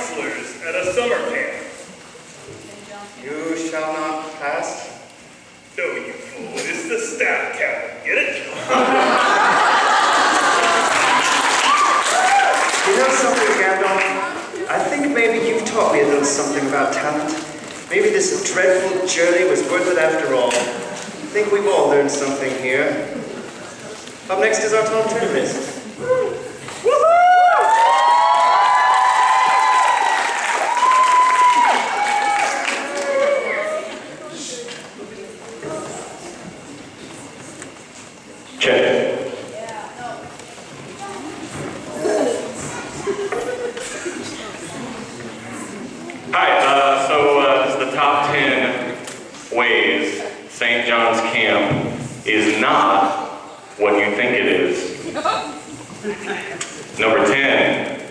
counselors at a summer camp. You shall not pass. No, you fool. It's the staff captain. Get it? You know something, Gandalf? I think maybe you've taught me a little something about talent. Maybe this dreadful journey was worth it after all. I think we've all learned something here. Up next is our top 10 list. Check. Hi, so this is the top 10 ways St. John's Camp is not what you think it is. Number 10,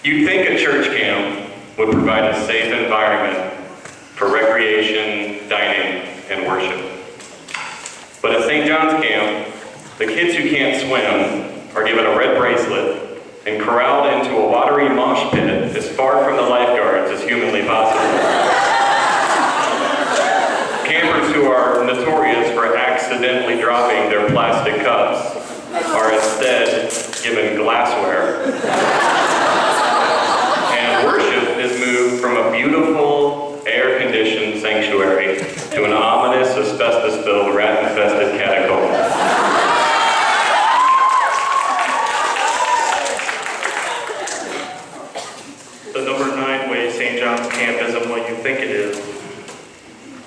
you'd think a church camp would provide a safe environment for recreation, dining, and worship. But at St. John's Camp, the kids who can't swim are given a red bracelet and corralled into a watery mosh pit as far from the lifeguards as humanly possible. Campers who are notorious for accidentally dropping their plastic cups are instead given glassware. And worship is moved from a beautiful, air-conditioned sanctuary to an ominous, asbestos-filled, rat-infested catacomb. The number 9 way St. John's Camp isn't what you think it is.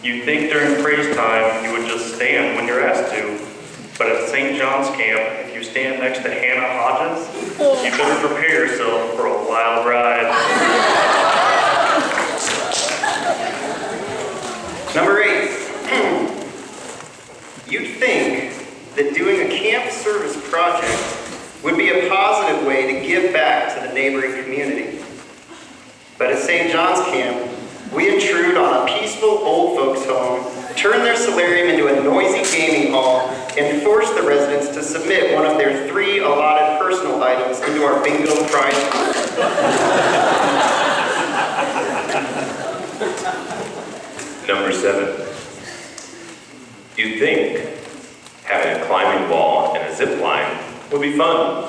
You'd think during praise time you would just stand when you're asked to. But at St. John's Camp, if you stand next to Hannah Hodges, you better prepare yourself for a wild ride. Number 8. You'd think that doing a camp service project would be a positive way to give back to the neighboring community. But at St. John's Camp, we intrude on a peaceful old folks' home, turn their solarium into a noisy gaming hall, and force the residents to submit one of their 3 allotted personal items into our bingo prize pool. Number 7, you'd think having a climbing wall and a zip line would be fun.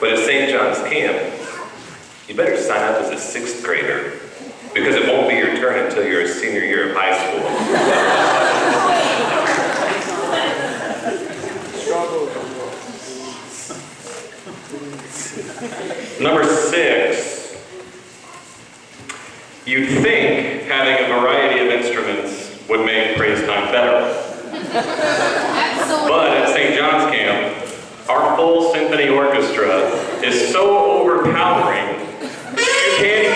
But at St. John's Camp, you better sign up as a 6th grader, because it won't be your turn until you're a senior year of high school. Number 6, you'd think having a variety of instruments would make praise time better. But at St. John's Camp, our full symphony orchestra is so overpowering, you can't...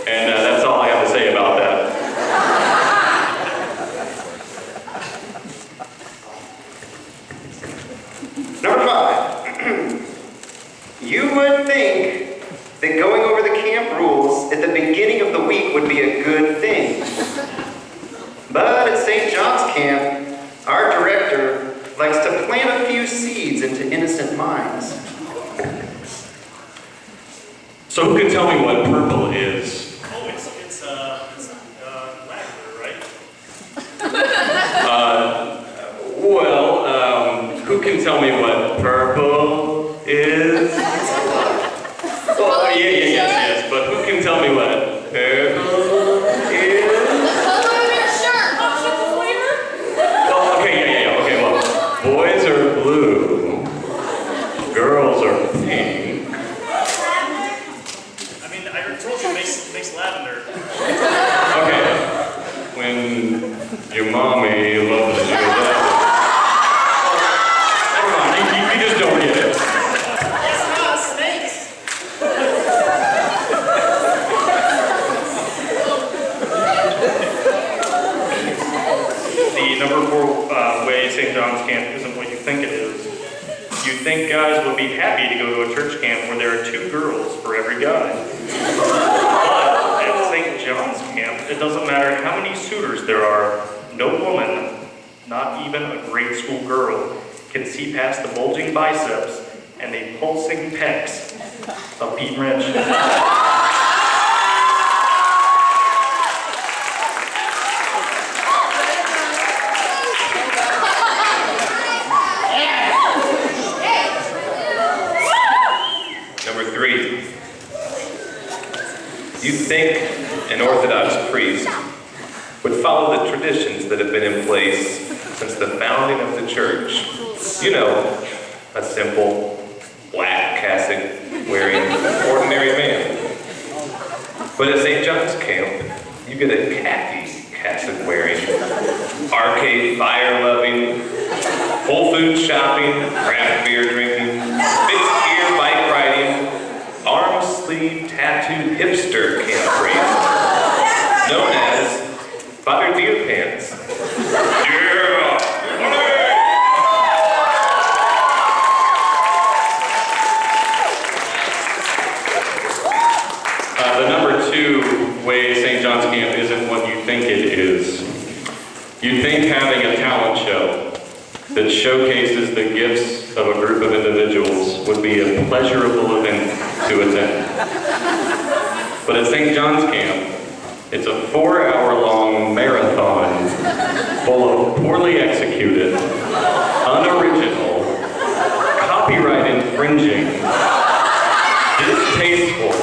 And that's all I have to say about that. Number 5. You would think that going over the camp rules at the beginning of the week would be a good thing. But at St. John's Camp, our director likes to plant a few seeds into innocent minds. So who can tell me what purple is? Oh, it's lavender, right? Who can tell me what purple is? Oh, yes, but who can tell me what purple is? The color of your shirt. Popsicle flavor? Oh, okay, okay, well, boys are blue, girls are pink. I mean, I told you it makes lavender. Okay, when your mommy loves you that. Come on, you just don't get it. It's not snakes. John's camp isn't what you think it is. You think guys would be happy to go to a church camp where there are 2 girls for every guy. But at St. John's camp, it doesn't matter how many suitors there are, no woman, not even a grade school girl, can see past the bulging biceps and the pulsing pecs of Pete and Rich. Number 3, you think an Orthodox priest would follow the traditions that have been in place since the founding of the church. You know, a simple black cassock wearing ordinary man. But at St. John's camp, you get a khaki cassock wearing, arcade fire loving, Whole Foods shopping, craft beer drinking, fixed gear bike riding, arm sleeve tattooed hipster camp priest, known as Father Deer Pants. Yeah! The number 2 way St. John's camp isn't what you think it is. You think having a talent show that showcases the gifts of a group of individuals would be a pleasurable event to attend. But at St. John's camp, it's a 4-hour-long marathon full of poorly executed, unoriginal, copyright infringing, distasteful,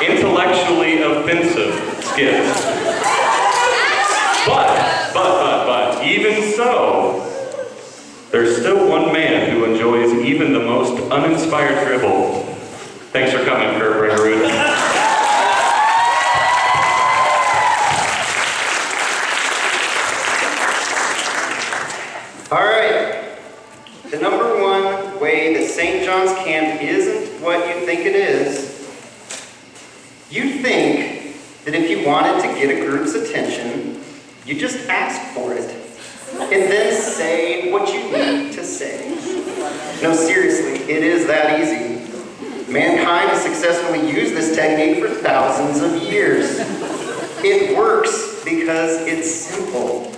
intellectually offensive skits. But, even so, there's still one man who enjoys even the most uninspired dribble. Thanks for coming, Kurt Bringerud. All right. The number 1 way that St. John's camp isn't what you think it is, you think that if you wanted to get a group's attention, you just ask for it, and then say what you need to say. No, seriously, it is that easy. Mankind has successfully used this technique for thousands of years. It works because it's simple.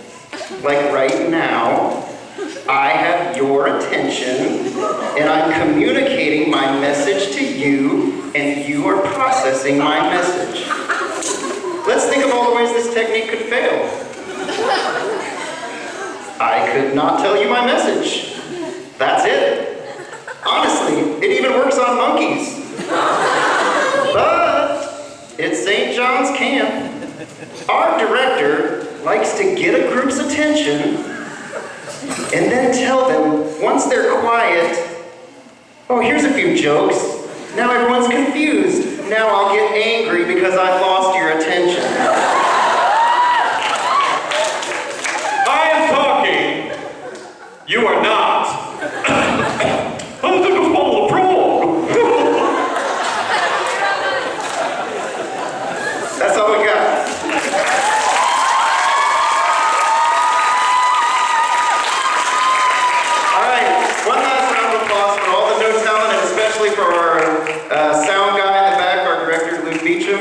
Like right now, I have your attention, and I'm communicating my message to you, and you are processing my message. Let's think of all the ways this technique could fail. I could not tell you my message. That's it. Honestly, it even works on monkeys. But it's St. John's camp. Our director likes to get a group's attention and then tell them, once they're quiet, oh, here's a few jokes. Now everyone's confused. Now I'll get angry because I've lost your attention. I am talking. You are not. I took a bottle of Pro. That's all we got. All right, one last round of applause for all the no talent, and especially for our sound guy in the back, our director, Luke Beecham.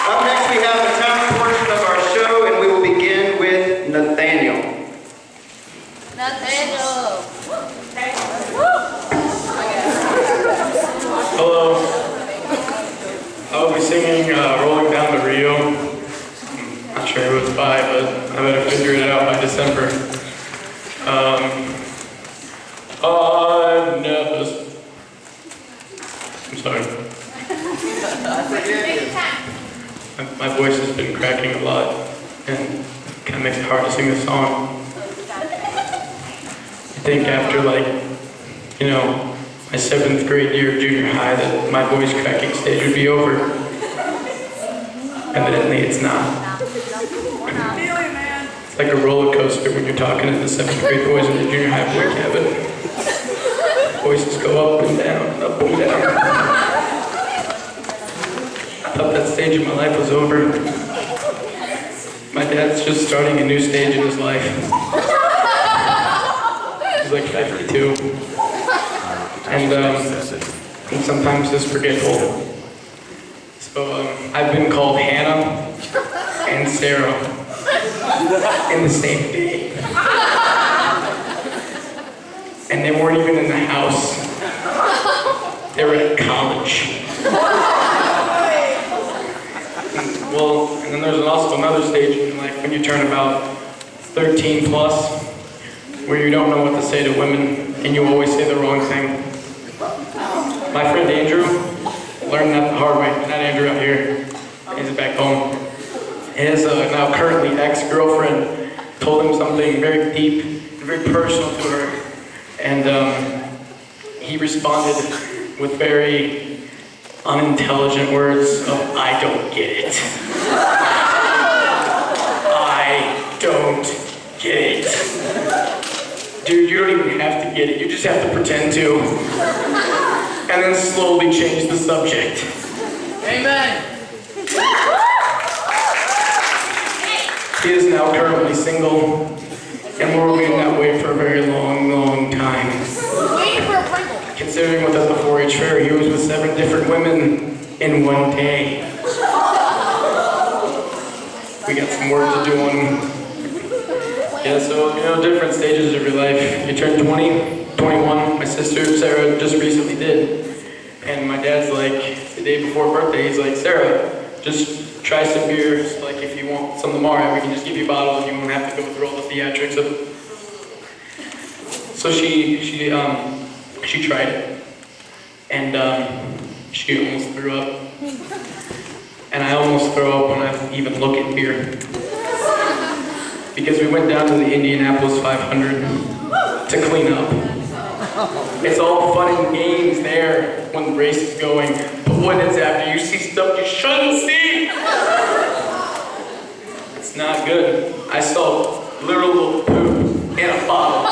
Up next, we have the talent portion of our show, and we will begin with Nathaniel. Hello. I'll be singing Rolling Down the Rio. Not sure who it's by, but I better figure it out by December. I've never... I'm sorry. My voice has been cracking a lot, and it kind of makes it hard to sing this song. I think after, my 7th grade year of junior high, that my voice cracking stage would be over. Evidently, it's not. It's like a roller coaster when you're talking to the 7th grade boys in the junior high boy cabin. Voices go up and down, up and down. I thought that stage of my life was over. My dad's just starting a new stage in his life. He's like 52. And sometimes it's forgetful. So I've been called Hannah and Sarah in the same day. And they weren't even in the house. They were at college. Well, and then there's also another stage in life when you turn about 13 plus, where you don't know what to say to women, and you always say the wrong thing. My friend Andrew learned that the hard way. Not Andrew out here, he's back home. His now currently ex-girlfriend told him something very deep and very personal to her, and he responded with very unintelligent words of, "I don't get it." I don't get it. Dude, you don't even have to get it. You just have to pretend to. And then slowly change the subject. Amen. He is now currently single, and we're waiting that way for a very long, long time. Waiting for a Pringle. Considering with us the 4-H fair, he was with 7 different women in one day. We got some work to do on him. Yeah, so, different stages of your life. You turn 20, 21, my sister Sarah just recently did. And my dad's like, the day before birthday, he's like, "Sarah, just try some beers. Like, if you want some tomorrow, we can just give you a bottle and you won't have to go through all the theatrics of it." So she tried it. And she almost threw up. And I almost throw up when I even look at beer. Because we went down to the Indianapolis 500 to clean up. It's all fun and games there when the race is going, but when it's after you see stuff you shouldn't see, it's not good. I saw literal poop in a bottle.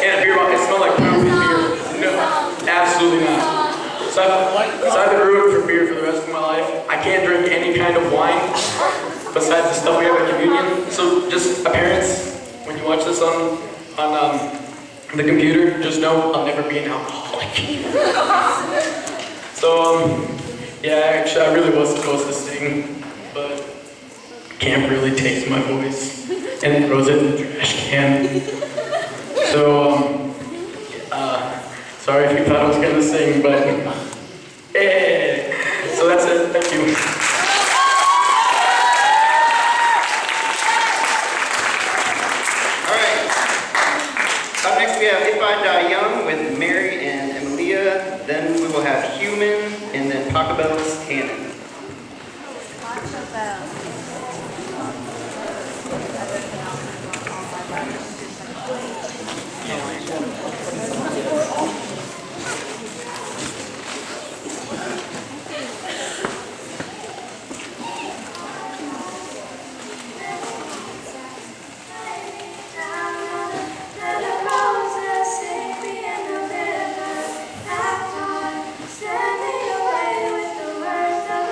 In a beer bottle. It smelled like poop in beer. No, absolutely not. So I've been ruined for beer for the rest of my life. I can't drink any kind of wine besides the stuff we have at communion. So just parents, when you watch this on the computer, just know I'll never be an alcoholic. So yeah, actually I really was supposed to sing, but can't really taste my voice and throws it in the trash can. So sorry if you thought I was gonna sing, but hey, so that's it. Thank you. Up next we have If I Die Young with Mary and Emilia. Then we will have Human and then Pachelbel's Cannon. Standing away with the words of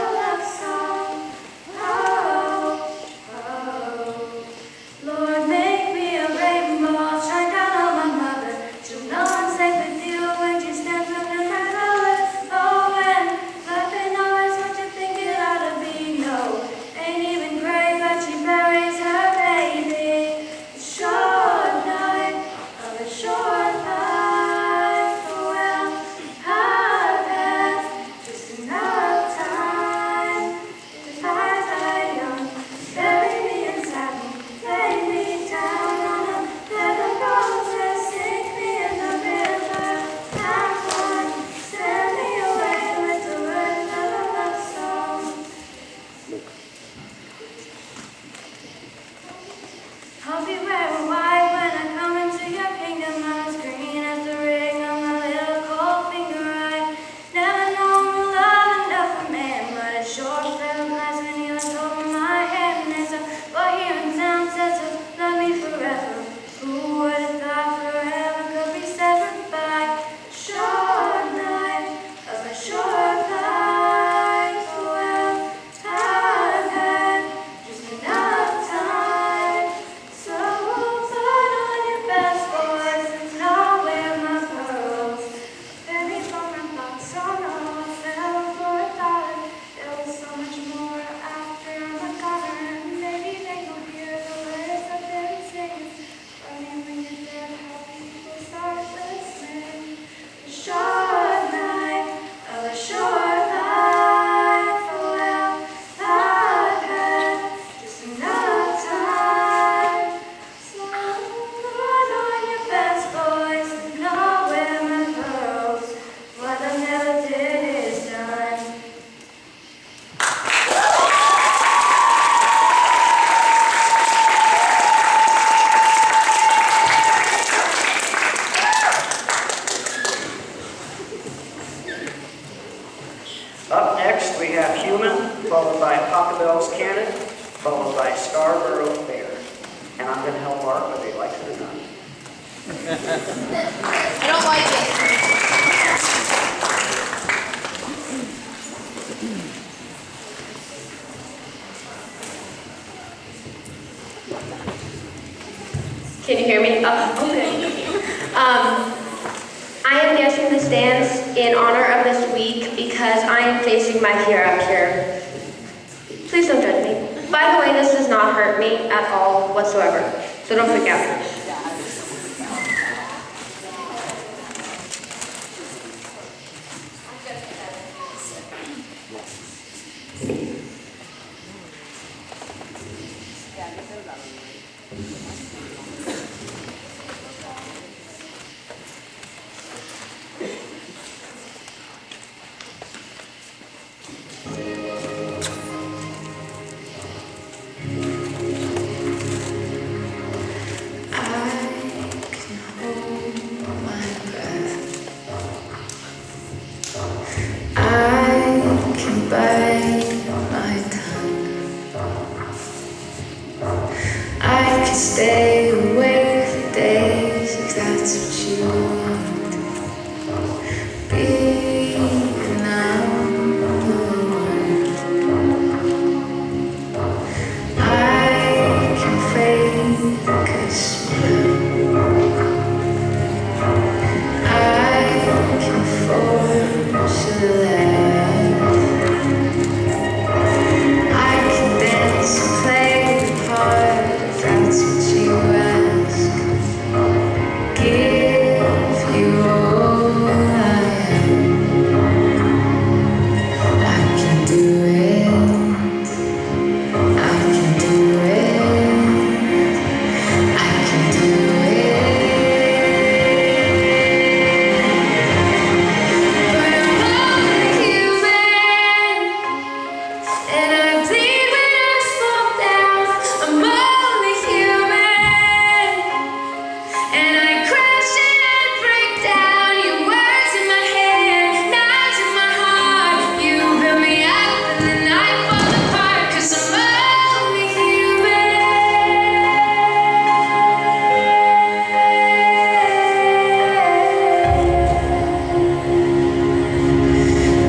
thoroughfare, and I'm going to help Art whether he likes it or not. I don't like it. Can you hear me? Oh, okay. I am getting this dance in honor of this week because I am facing my fear up here. Please don't judge me. By the way, this does not hurt me at all whatsoever, so don't freak out. Stay awake for days if that's what you want. Be number one. I can fake a smile. I can force a laugh. I can dance and play the part if that's what you ask. Give you all I am. I can do it. I can do it. I can do it. But I'm only human, and I bleed when I fall down. I'm only human, and I crash and I break down. Your words in my head, knives in my heart. You build me up and then I fall apart. 'Cause I'm only human.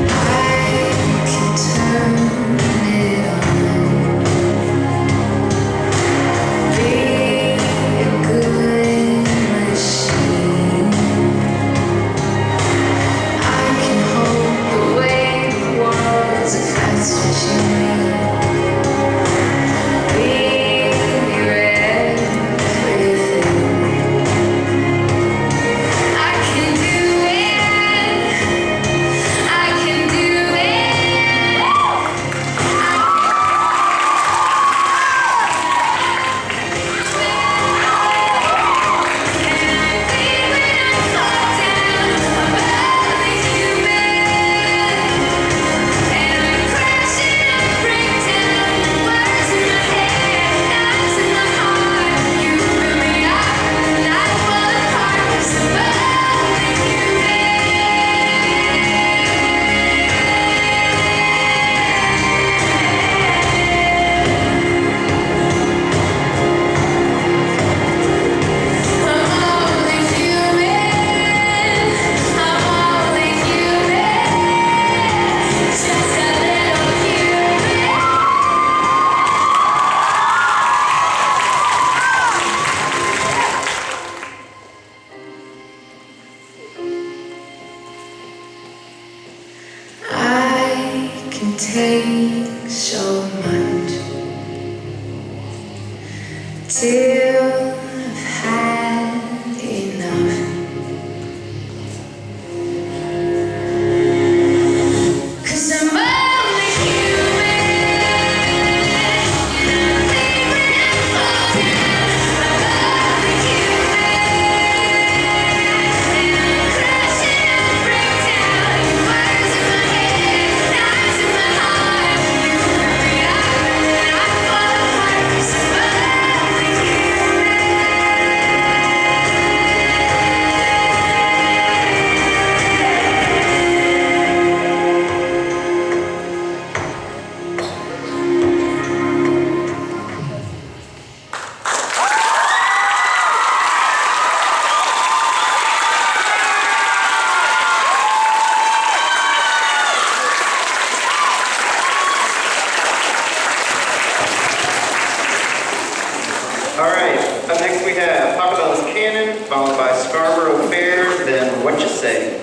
I can turn it on. Be a good machine. I can hold the weight of walls if that's what you mean. Be your everything. I can do it. I can do it. I can take so much till I've had enough. 'Cause I'm only human, and I bleed when I fall down. I'm only human, and I crash and I break down. Your words in my head, knives in my heart. You build me up and then I fall apart. 'Cause I'm only human. All right, up next we have Pocatello's Cannon, followed by Scarborough Fair, then What You Say.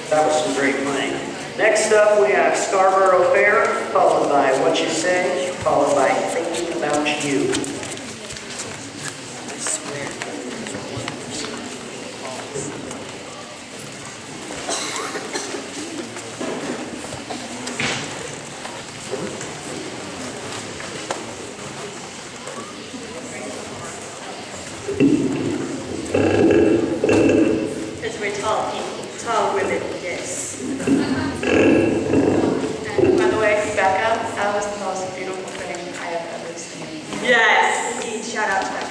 That was some great playing. Next up, we have Scarborough Fair, followed by What You Say, followed by Thinking About You. Because we're tall people, tall women, yes. And by the way, back up, that was the most beautiful thing I have ever seen. Yes, indeed. Shout out to that.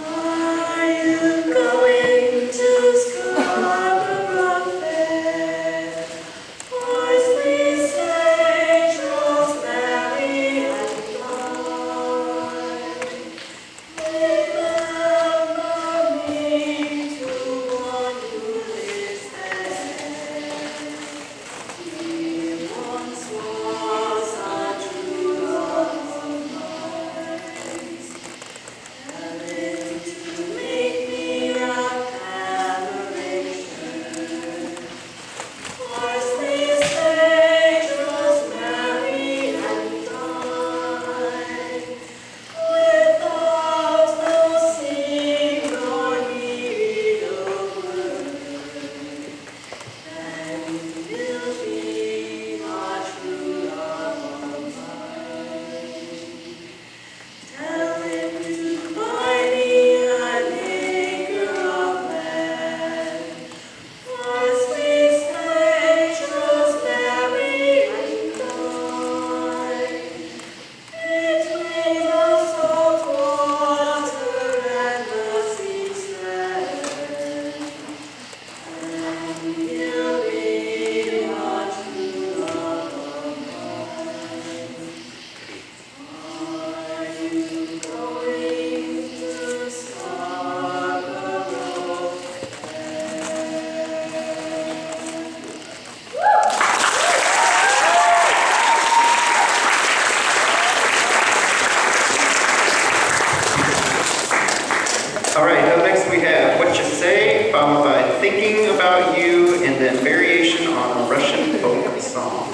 Are you going to Scarborough Fair? Parsley, sage, rosemary, and thyme. Remember me to one who lives there. He once was a true love of mine. Heaven to make me a adoration. Parsley, sage, rosemary, and thyme. Without no seed nor need of word, then you'll be a true love of mine. Tell him to buy me an acre of land. Parsley, sage, rosemary, and thyme. Between the salt water and the sea strand, and you'll be a true love of mine. Are you going to Scarborough Fair? All right, up next we have What You Say, followed by Thinking About You, and then variation on a Russian folk song.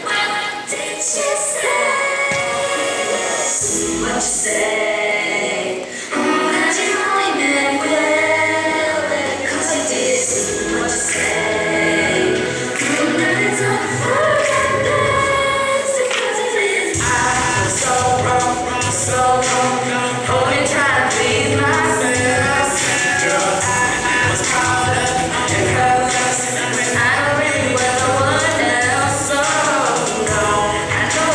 What did she say? What you say? That you only meant well, 'cause you did. What you say? Nothing's on forgiveness, because it is. I was so wrong, only trying to please myself. Girl, I was caught up in colors when I don't really want no one else. So no, I know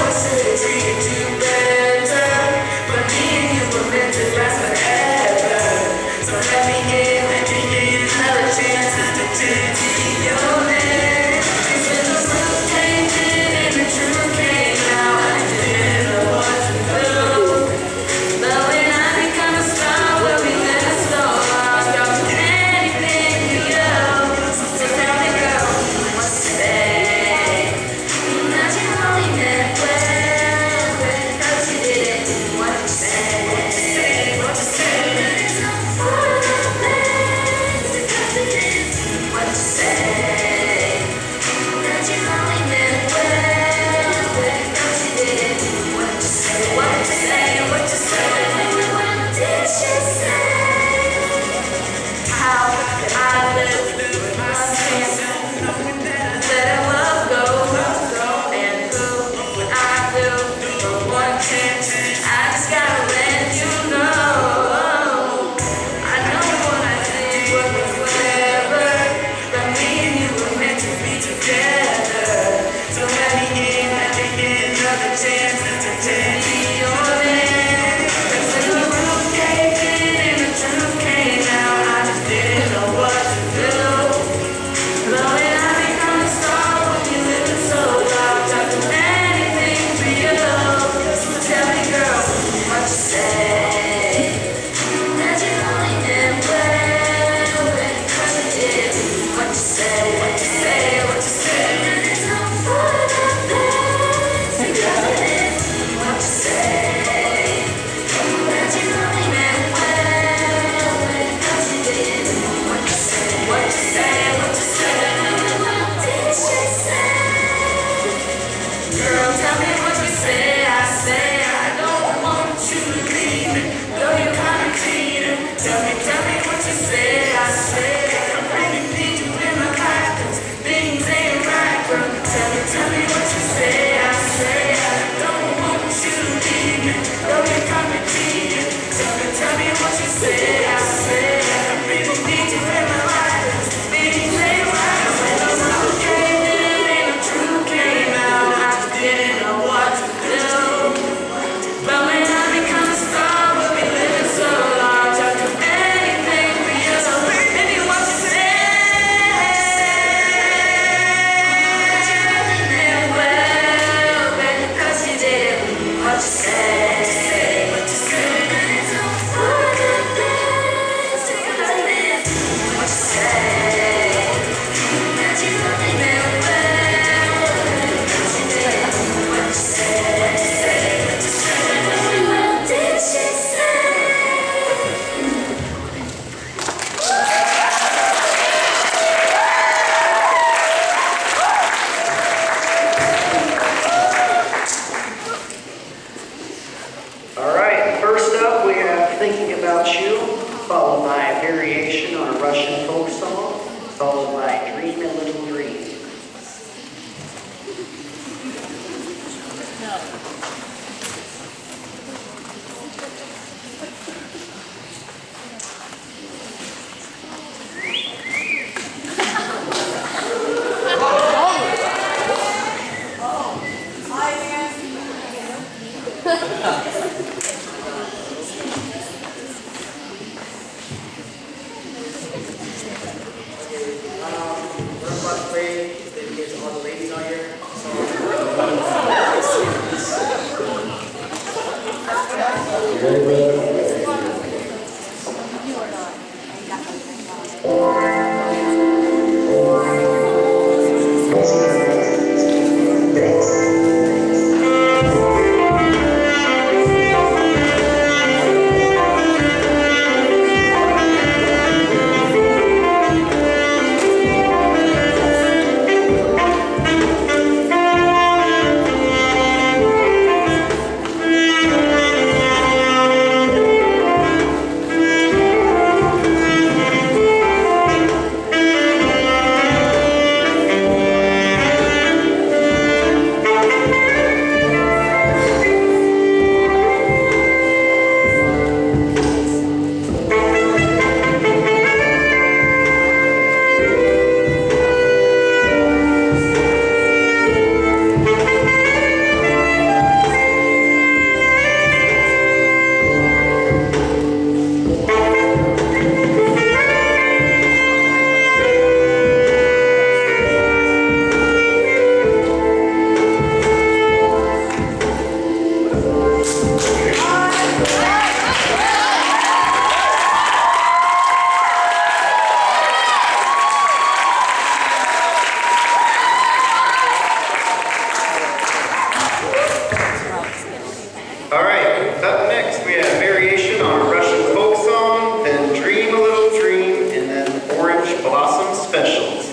All right, up next we have variation on a Russian folk song, then Dream a Little Dream, and then Orange Blossom Specials.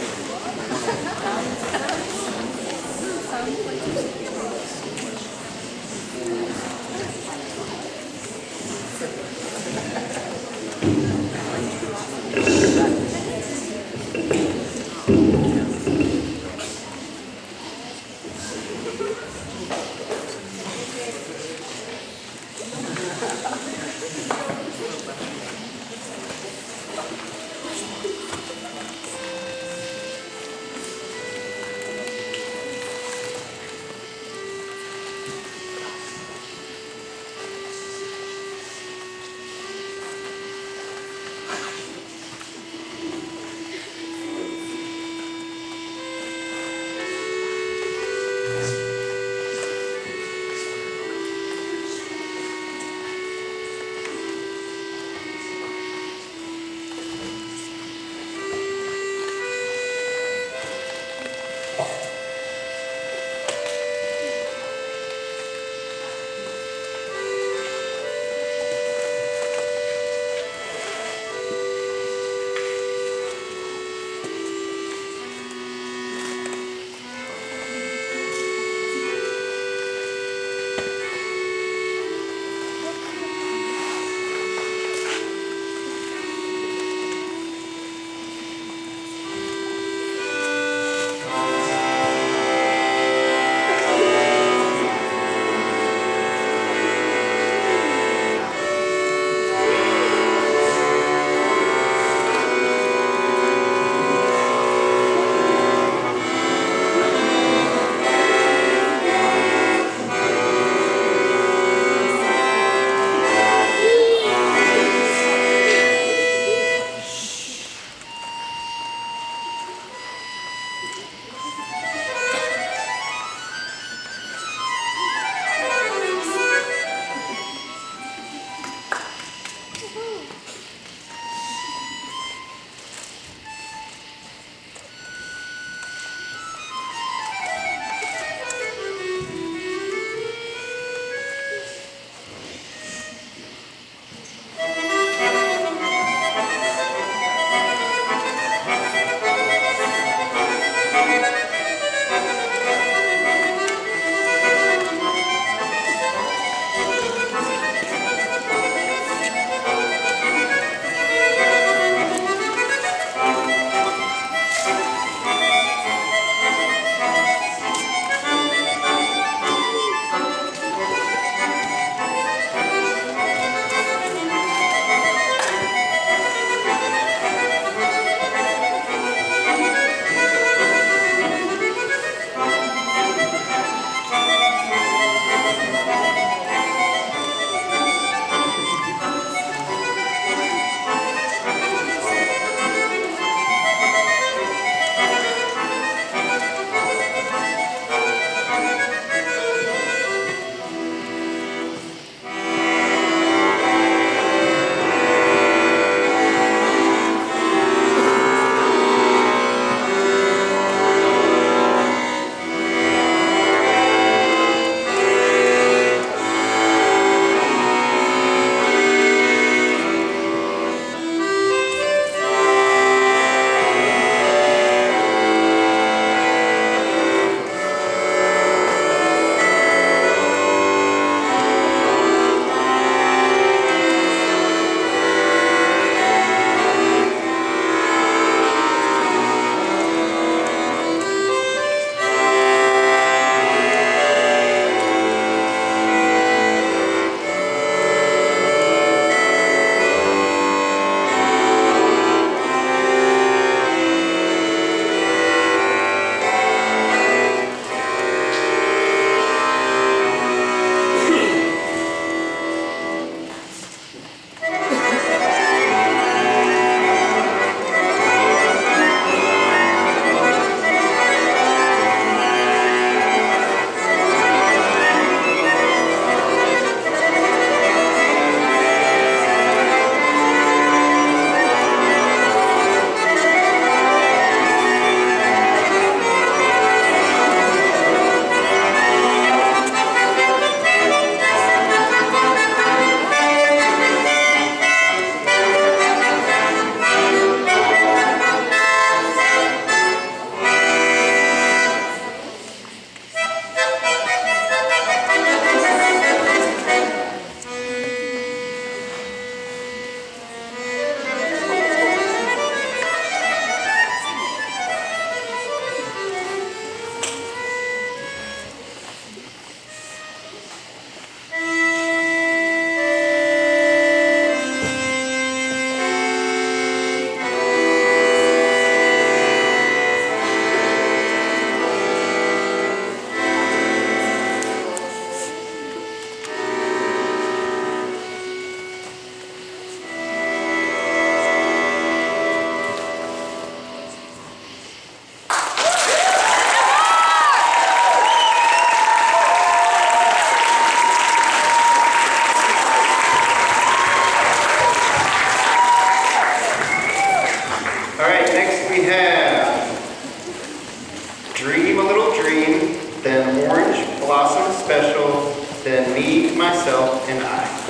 blossom special than me, myself, and I.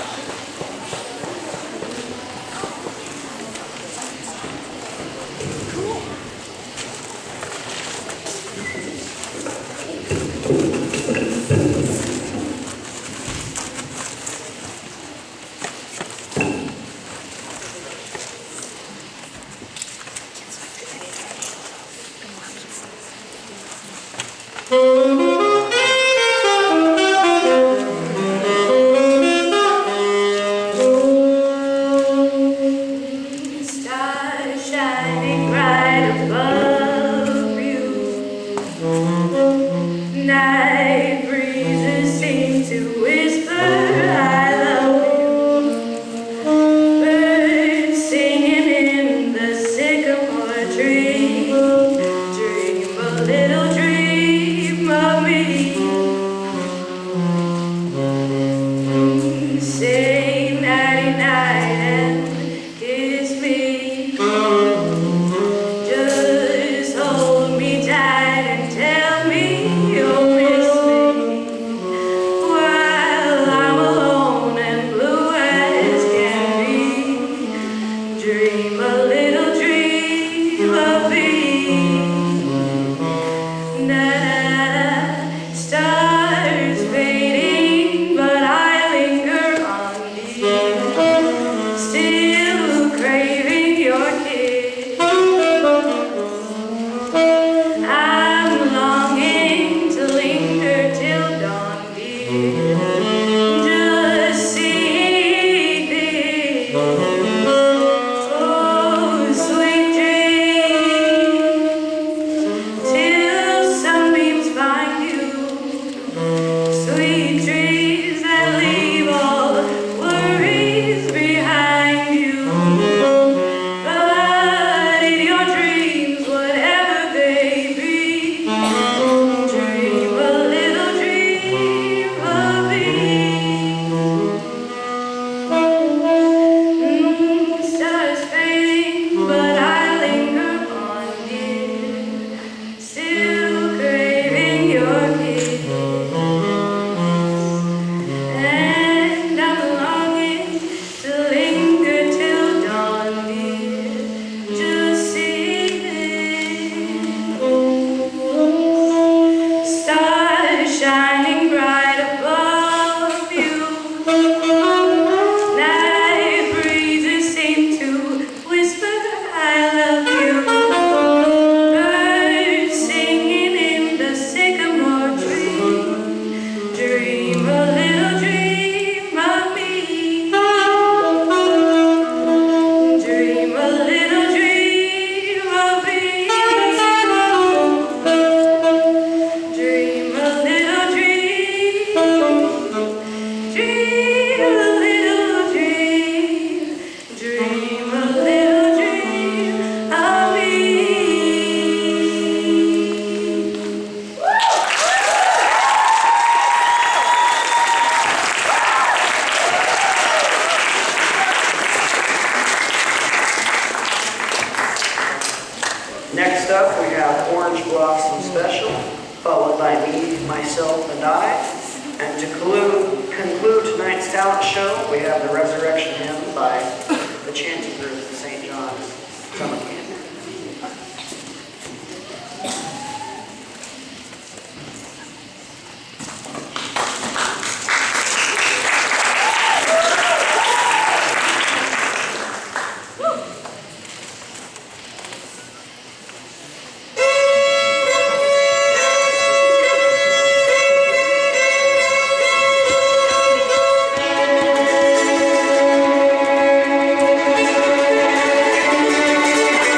Stars shining bright above you. Night breezes seem to whisper, I love you. Birds singing in the sycamore tree. Dream a little dream of me. Say nighty night and kiss me. Just hold me tight and tell me you'll miss me while I'm alone and blue as can be. Dream a little dream of me. Na-na-na, stars fading, but I linger on dear, still craving your kiss. I'm longing to linger till dawn, dear, just see this. Oh, sweet dreams, till sunbeams find you. Sweet dreams that leave all worries behind you. But in your dreams, whatever they be, dream a little dream of me. Stars fading, but I linger on, dear, still craving your kiss. And I'm longing to linger till dawn, dear, just see this. Stars shining bright above you. Night breezes seem to whisper, I love you. Birds singing in the sycamore tree. Dream a little dream of me. Dream a little dream of me. Dream a little dream. Dream a little dream. Dream a little dream of me. Next up, we have Orange Blossom Special, followed by me, myself, and I. And to conclude tonight's talent show, we have the Resurrection Hymn by the chanting group of St. John's Summer Camp. Thank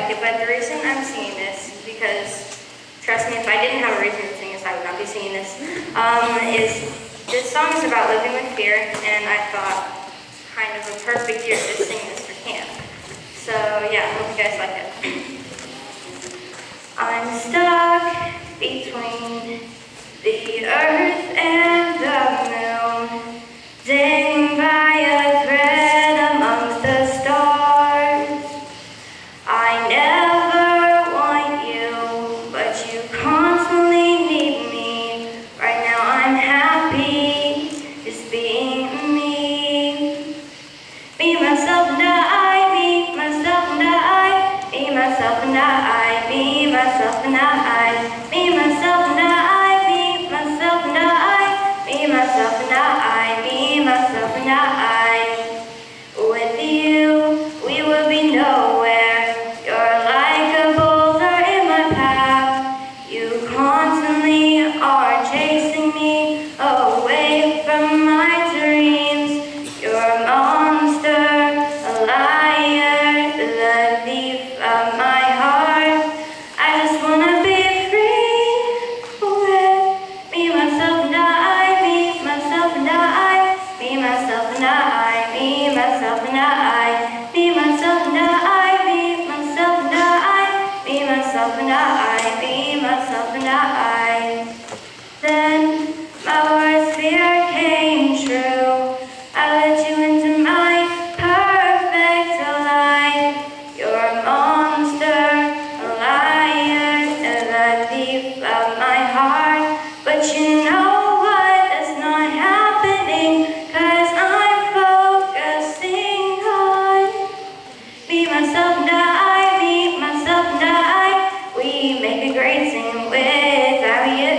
like it, but the reason I'm singing this, because trust me, if I didn't have a reason to sing this, I would not be singing this, is this song is about living with fear, and I thought kind of a perfect year to sing this for camp. So yeah, I hope you guys like it. I'm stuck between the earth and the moon, dangling by a thread amongst the stars. I never want you, but you constantly need me. Right now I'm happy just being me. Me, myself, and I, me, myself, and I, me, myself, and I, me, myself, and I, me, myself, and I, me, myself, and I, me, myself, and I, me, myself, and I. With you, we would be nowhere. You're like a boulder in my path. You constantly are chasing me away from my dreams. You're a monster, a liar, the thief of my heart. I just wanna be free with me, myself, and I, me, myself, and I, me, myself, and I, me, myself, and I, me, myself, and I, me, myself, and I, me, myself, and I, me, myself, and I. Then my worst fear came true. I let you into my perfect life. You're a monster, a liar, the thief of my heart. But you know what? That's not happening, 'cause I'm focusing on me, myself, and I, me, myself, and I. We make a great team without you.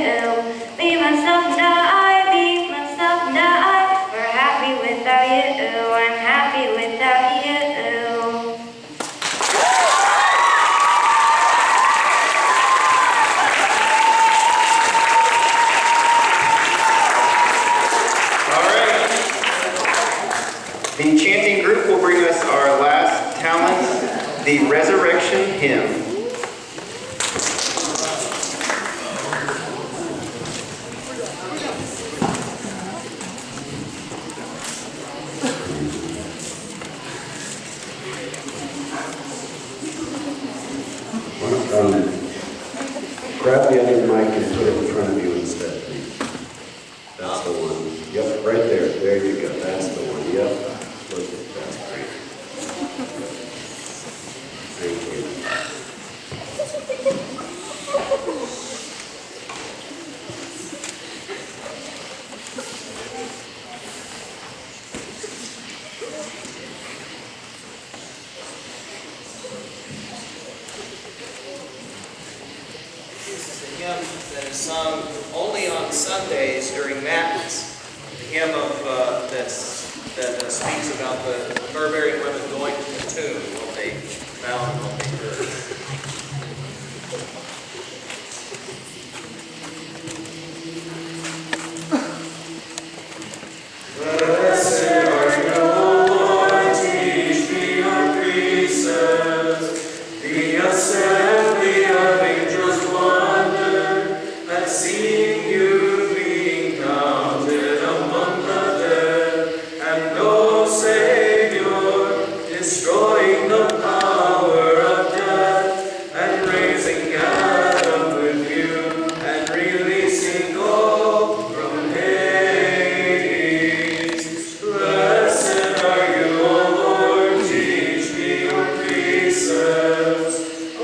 Me, myself, and I, me, myself, and I. We're happy without you. I'm happy without you. All right. The chanting group will bring us our last talent, the Resurrection Hymn. Grab the other mic and put it in front of you instead, please. That's the one. Yep, right there. There you go. That's the one. Yep. Look at that's great. Thank you. This is the hymn that is sung only on Sundays during Matins. The hymn that speaks about the fur-bearing women going to the tomb when they found what they heard. Blessed are you, O Lord, teach me your precepts. The assembly of angels wonder at seeing you being counted among the dead. And O Savior, destroying the power of death and raising Adam with you and releasing all from Hades. Blessed are you, O Lord, teach me your precepts. O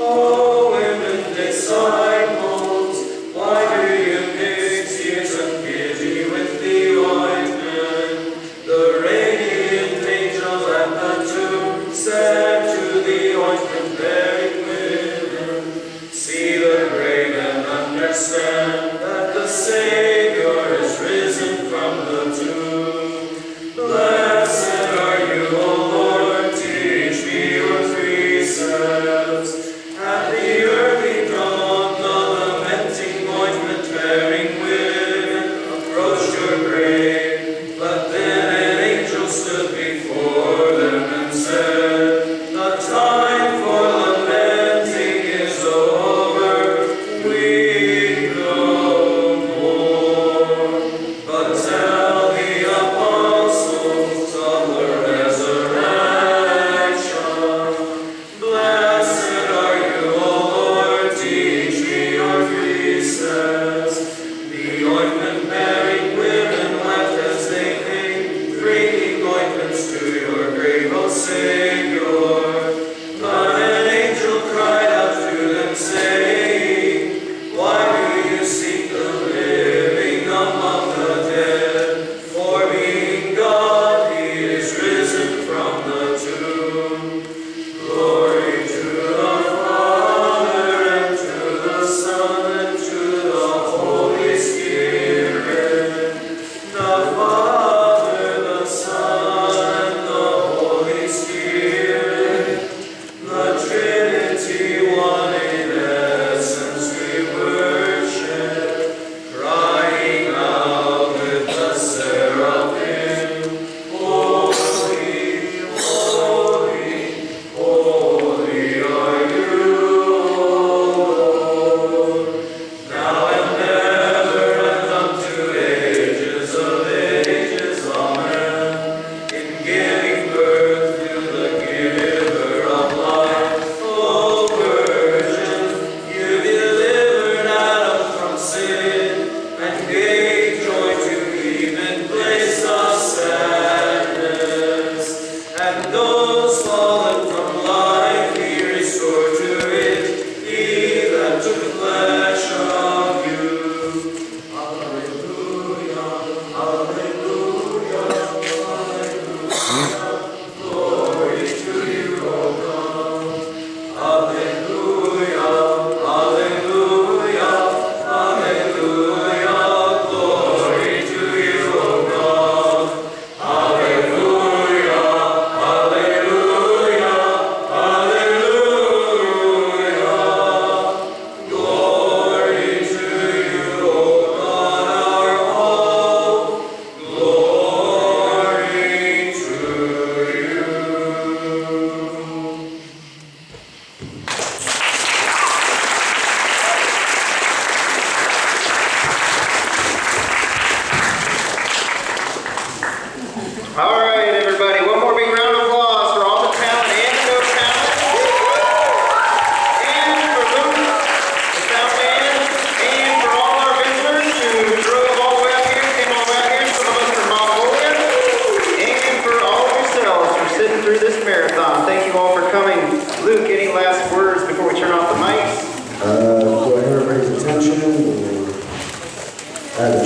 women disciples, why do you mix tears of pity with the ointment? The radiant angel at the tomb said to the ointment-bearing women, see the grave and understand that the Savior is risen from the tomb. Blessed are you, O Lord, teach me your precepts. At the early dawn, the lamenting ointment-bearing women approached your grave, but then an angel stood before them and said, the time for lament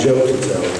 joke to tell.